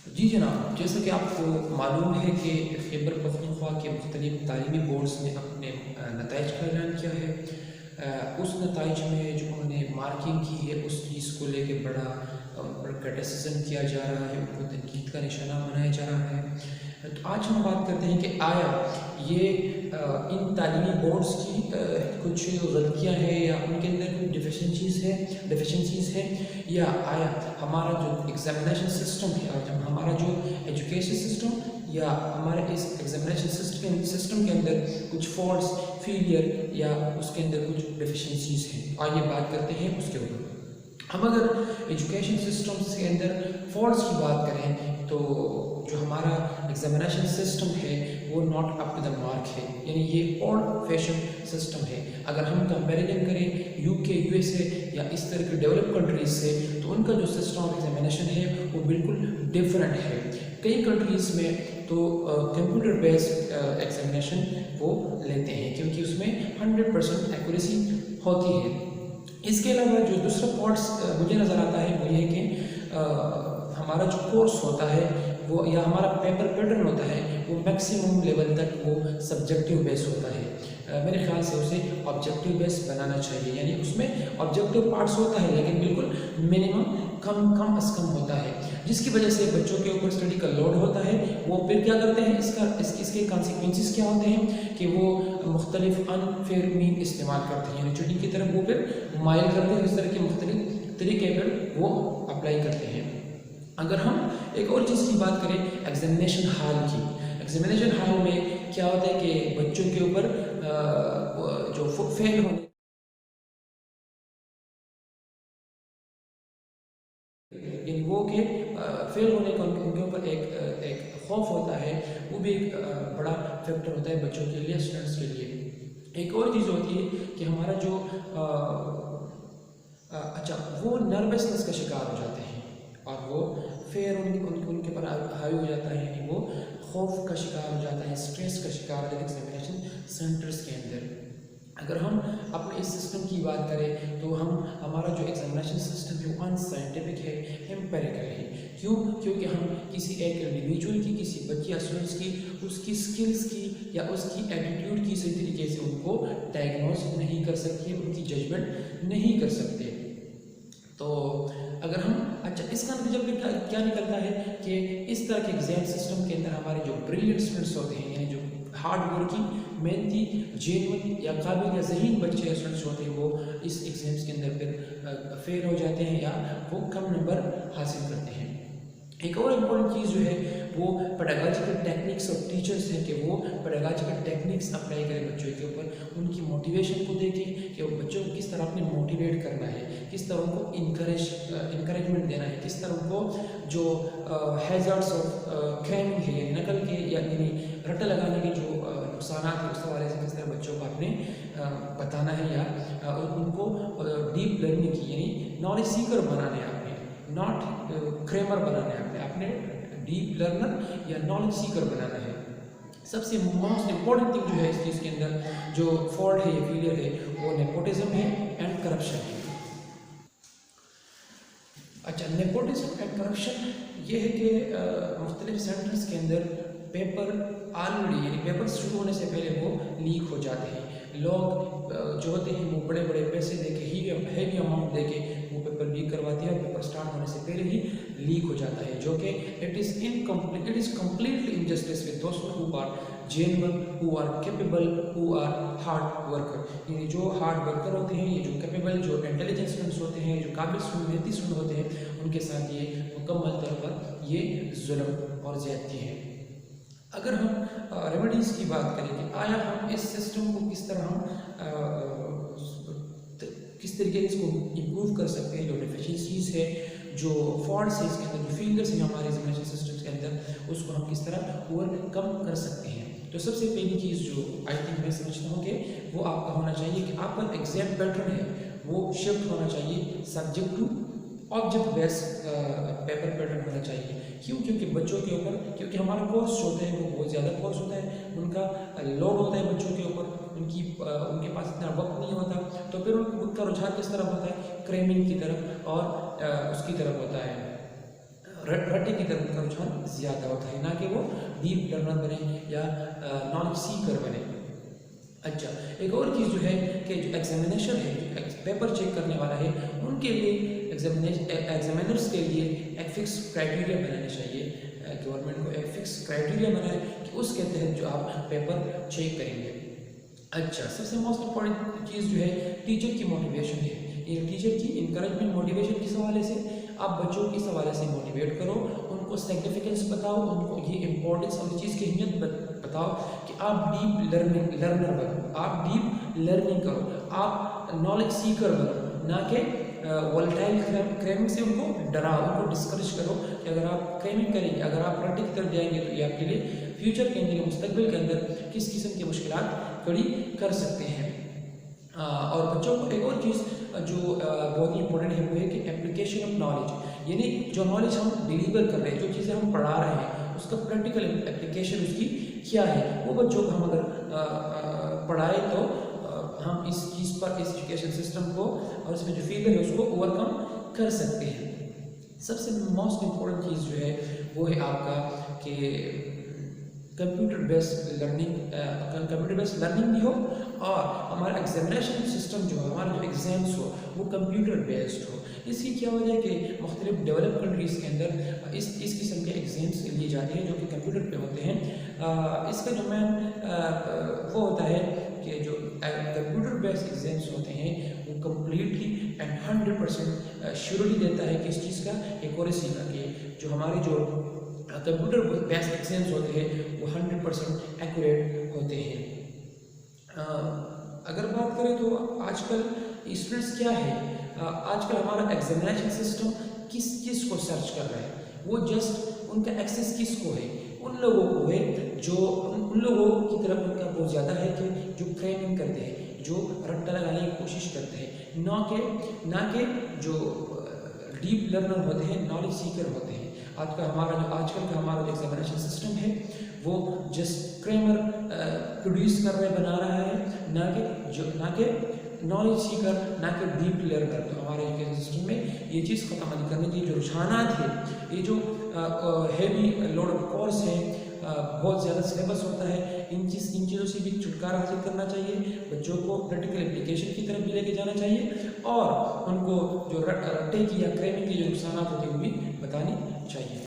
जी जनाब, जैसा कि आपको मालूम है कि खैबर पख्तूनख्वा के मुख्तलिफ तालीमी बोर्ड्स ने अपने नताइज का ऐलान किया है। उस नताइज में जो उन्होंने मार्किंग की है उस चीज़ को लेकर बड़ा क्रिटिसिज्म किया जा रहा है, उनको तनकीद का निशाना बनाया जा रहा है। तो आज हम बात करते हैं कि आया ये इन तालीमी बोर्ड्स की कुछ गलतियाँ हैं या उनके अंदर कुछ डिफिशेंसीज़ है या आया हमारा जो एग्जामिनेशन सिस्टम है और हमारा जो एजुकेशन सिस्टम या हमारे इस एग्जामिनेशन सिस्टम के अंदर कुछ फॉल्ट्स फेलियर या उसके अंदर कुछ डिफिशेंसीज हैं। आइए बात करते हैं उसके ऊपर। हम अगर एजुकेशन सिस्टम्स के अंदर फॉल्ट्स की बात करें तो जो हमारा एग्जामिनेशन सिस्टम है वो not up to the mark है, यानी ये ओल्ड फैशन सिस्टम है। अगर हम कंपैरिजन करें यूके, यूएसए या इस तरह की डेवलप कंट्रीज से तो उनका जो सिस्टम ऑफ एग्जामिनेशन है वो बिल्कुल डिफरेंट है। कई कंट्रीज़ में तो कंप्यूटर बेस्ड एग्जामिनेशन वो लेते हैं क्योंकि उसमें 100% एक्यूरेसी होती है। इसके अलावा जो दूसरा पॉइंट्स मुझे नज़र आता है वो ये है कि हमारा जो कोर्स होता है वो या हमारा पेपर पैटर्न होता है वो मैक्सिमम लेवल तक वो सब्जेक्टिव बेस होता है। मेरे ख्याल से उसे ऑब्जेक्टिव बेस बनाना चाहिए, यानी उसमें ऑब्जेक्टिव पार्ट्स होता है लेकिन बिल्कुल मिनिमम कम अज़ कम होता है, जिसकी वजह से बच्चों के ऊपर स्टडी का लोड होता है। वो फिर क्या करते हैं, इसके कॉन्सिक्वेंसेस क्या होते हैं कि वो मुख्तलिफ अनफेयर मीन इस्तेमाल करते हैं, यानी चीटिंग की तरफ वो फिर माइल करते हैं। इस तरह के मुख्तलिफ तरीके पर वो अप्लाई करते हैं। अगर हम एक और चीज़ की बात करें एग्जामिनेशन हॉल की, एग्जामिनेशन हॉल में क्या होता है कि बच्चों के ऊपर जो फेल होने यानी वो के फेल होने का उनके ऊपर एक खौफ होता है, वो भी एक बड़ा फैक्टर होता है बच्चों के लिए, स्टूडेंट्स के लिए। एक और चीज़ होती है कि हमारा जो अच्छा वो नर्वसनेस का शिकार हो जाते हैं और वो फेयर उनके ऊपर हावी हो जाता है, यानी वो खौफ का शिकार हो जाता है, स्ट्रेस का शिकार हो जाता है एग्जामिनेशन सेंटर्स के अंदर। अगर हम अपने इस सिस्टम की बात करें तो हमारा जो एग्जामिनेशन सिस्टम है वो अनसाइंटिफिक है, एम्पेरिकल है। क्यों? क्योंकि हम किसी एक इंडिविजुअल की, किसी बच्चे या स्टूडेंट्स की, उसकी स्किल्स की या उसकी एटीट्यूड की सही तरीके से उनको डायग्नोज नहीं कर सकते, उनकी जजमेंट नहीं कर सकते। तो अगर हम अच्छा इसका नतीजा फिर क्या निकलता है कि इस तरह के एग्जाम सिस्टम के अंदर हमारे जो ब्रिलियंट स्टूडेंट्स होते हैं, यानी जो हार्ड वर्किंग, मेहनती, जेन्युइन या काबिल या ज़हीन बच्चे या स्टूडेंट्स होते हैं वो इस एग्जाम्स के अंदर फिर फेल हो जाते हैं या वो कम नंबर हासिल करते हैं। एक और इम्पोर्टेंट चीज़ जो है वो पेडागॉजिकल टेक्निक्स और टीचर्स हैं कि वो पेडागॉजिकल टेक्निक्स अप्लाई करें बच्चों के ऊपर, उनकी मोटिवेशन को देखें कि वो बच्चों को किस तरह अपने मोटिवेट करना है, किस तरह उनको इंकरेजमेंट देना है, किस तरह उनको जो हैज़र्ड्स ऑफ क्रैमिंग है यानी नकल के यानी रट्टा लगाने के जो नुकसान है उस हवाले से किस तरह बच्चों को आपने बताना है या उनको डीप लर्निंग की यानी नॉलेज सीकर बनाना है आपने, नॉट क्रेमर बनाना है आपने डीप लर्नर या नॉलेज सीकर बनाना है। सबसे मोस्ट इम्पोर्टेंट थिंग जो है इस चीज़ के अंदर जो फॉल्ट है या फेलियर है वो नेपोटिज्म है एंड करप्शन है। अच्छा, नेपोटिज्म एंड करप्शन ये है कि मुख्तलिफ सेंटर्स के अंदर पेपर ऑलरेडी यानी पेपर शुरू होने से पहले वो लीक हो जाते हैं। लोग जो होते हैं वो बड़े बड़े पैसे दे के हैवी अमाउंट दे के वो पेपर लीक करवाते हैं और पेपर स्टार्ट होने से पहले ही लीक हो जाता है, जो कि it is completely injustice with दोस्त who are genuine, who are capable, who are hard worker. यानी जो हार्ड वर्कर होते हैं, ये जो कैपेबल, जो इंटेलिजेंट स्टूडेंट्स होते हैं, जो काबिल स्टूडेंट, मेहनती स्टूडेंट होते हैं, उनके साथ ये मुकम्मल तौर पर ये जुल्म और ज़्यादती है। अगर हम रेमेडीज़ की बात करें कि आया हम इस सिस्टम को किस तरह किस तरीके से इसको इम्प्रूव कर सकते हैं, जो डेफिशिएंसीज है, जो फॉल्ट्स है इसके अंदर, जो फेलियर्स हैं हमारे एग्जामिनेशन सिस्टम के अंदर, उसको हम किस तरह ओवरकम कर सकते हैं। तो सबसे पहली चीज़ जो आई थिंक मैं समझता हूँ कि वो आपका होना चाहिए कि आपका एग्जाम पैटर्न है वो शिफ्ट होना चाहिए subject to object based paper pattern होना चाहिए। क्यों? क्योंकि बच्चों के ऊपर, क्योंकि हमारा कोर्स जो होता है वो बहुत ज़्यादा कोर्स होता है, उनका लोड होता है बच्चों के ऊपर, उनके पास इतना वक्त नहीं होता, तो फिर उनका रुझान किस तरफ होता है, क्रैमिंग की तरफ और उसकी तरफ होता है रट्टे की तरफ उनका रुझान ज़्यादा होता है, ना कि वो डीप लर्नर बने या नॉलेज सीकर बने। अच्छा, एक और चीज़ जो है कि जो एग्जामिनेशन है, जो पेपर चेक करने वाला है, उनके लिए एग्जामिनर्स के लिए एक फिक्स क्राइटेरिया बनाने चाहिए। गवर्नमेंट को एक फिक्स क्राइटेरिया बनाए कि उसके तहत जो आप पेपर चेक करेंगे। अच्छा, सबसे मोस्ट इम्पॉर्टेंट चीज़ जो है टीचर की मोटिवेशन है। ये टीचर की इंकरेजमेंट मोटिवेशन किस हवाले से, आप बच्चों के इस हवाले से मोटिवेट करो, उनको सिग्निफिकेंस बताओ, उनको ये इंपॉर्टेंस और इस चीज़ की अहमियत बताओ कि आप डीप लर्नर बनो, आप डीप लर्निंग करो, आप नॉलेज सीकर बनो, ना कि वोलेटाइल क्रैमिंग से उनको डराओ, उनको डिस्करेज करो कि अगर आप क्रैमिंग करेंगे, अगर आप रट्टे की तरफ जाएंगे तो ये आपके लिए फ्यूचर के अंदर, मुस्तकबिल के अंदर किस किस्म की मुश्किलात खड़ी कर सकते हैं। और बच्चों को एक और चीज़ जो बहुत ही इंपॉर्टेंट है वो है कि एप्लीकेशन ऑफ नॉलेज, यानी जो नॉलेज हम डिलीवर कर रहे हैं, जो चीज़ें हम पढ़ा रहे हैं, उसका प्रैक्टिकल एप्लीकेशन उसकी क्या है, वो बच्चों को हम अगर पढ़ाए तो हम इस चीज़ पर, इस एजुकेशन सिस्टम को और इसमें जो फील्ड है उसको ओवरकम कर सकते हैं। सबसे मोस्ट इम्पॉर्टेंट चीज़ जो है वो है आपका कि कंप्यूटर बेस्ड लर्निंग भी हो और हमारा एग्जामिनेशन सिस्टम जो हमारा जो एग्ज़ाम्स हो वो कंप्यूटर बेस्ड हो। इसकी क्या वजह है कि मुख्तलिफ डेवलप कंट्रीज़ के अंदर इस किस्म के एग्ज़ाम्स लिए जाते हैं जो कि कंप्यूटर पे होते हैं। इसका जो मेन वो होता है कि जो कंप्यूटर बेस्ड एग्ज़ाम्स होते हैं वो कम्प्लीटली एंड 100% श्योरिटी देता है कि इस चीज़ का एक्यूरेसी का, कि जो हमारे जो कंप्यूटर बेस्ड एग्जाम्स होते हैं वो 100% एक्यूरेट होते हैं। अगर बात करें तो आजकल स्टूडेंट्स क्या है, आजकल हमारा एग्जामिनेशन सिस्टम किस को सर्च कर रहा है, वो जस्ट उनका एक्सेस किसको है, उन लोगों को है जो उन लोगों की तरफ उनका बहुत ज़्यादा है कि जो क्रैमिंग करते हैं, जो रट्टा लगाने की कोशिश करते हैं, ना कि जो डीप लर्नर होते हैं, नॉलेज सीकर होते हैं। आजकल का हमारा जो एग्जामिनेशन सिस्टम है वो जस्ट क्रैमर प्रोड्यूस कर रहा है, बना रहा है, ना कि नॉलेज सीकर, ना कि डीप लर्नर। तो हमारे एजुकेशन सिस्टम में ये चीज़ ख़त्म करने की जो रुझानात है, ये जो हैवी लोड ऑफ कोर्स है, बहुत ज़्यादा सिलेबस होता है, इन चीज़ों से भी छुटकारा हासिल करना चाहिए। बच्चों को प्रैक्टिकल एप्लीकेशन की तरफ भी लेके जाना चाहिए और उनको जो रट्टे की या क्रैमिंग की जो नुकसान होते हैं वो भी बताने चाहिए।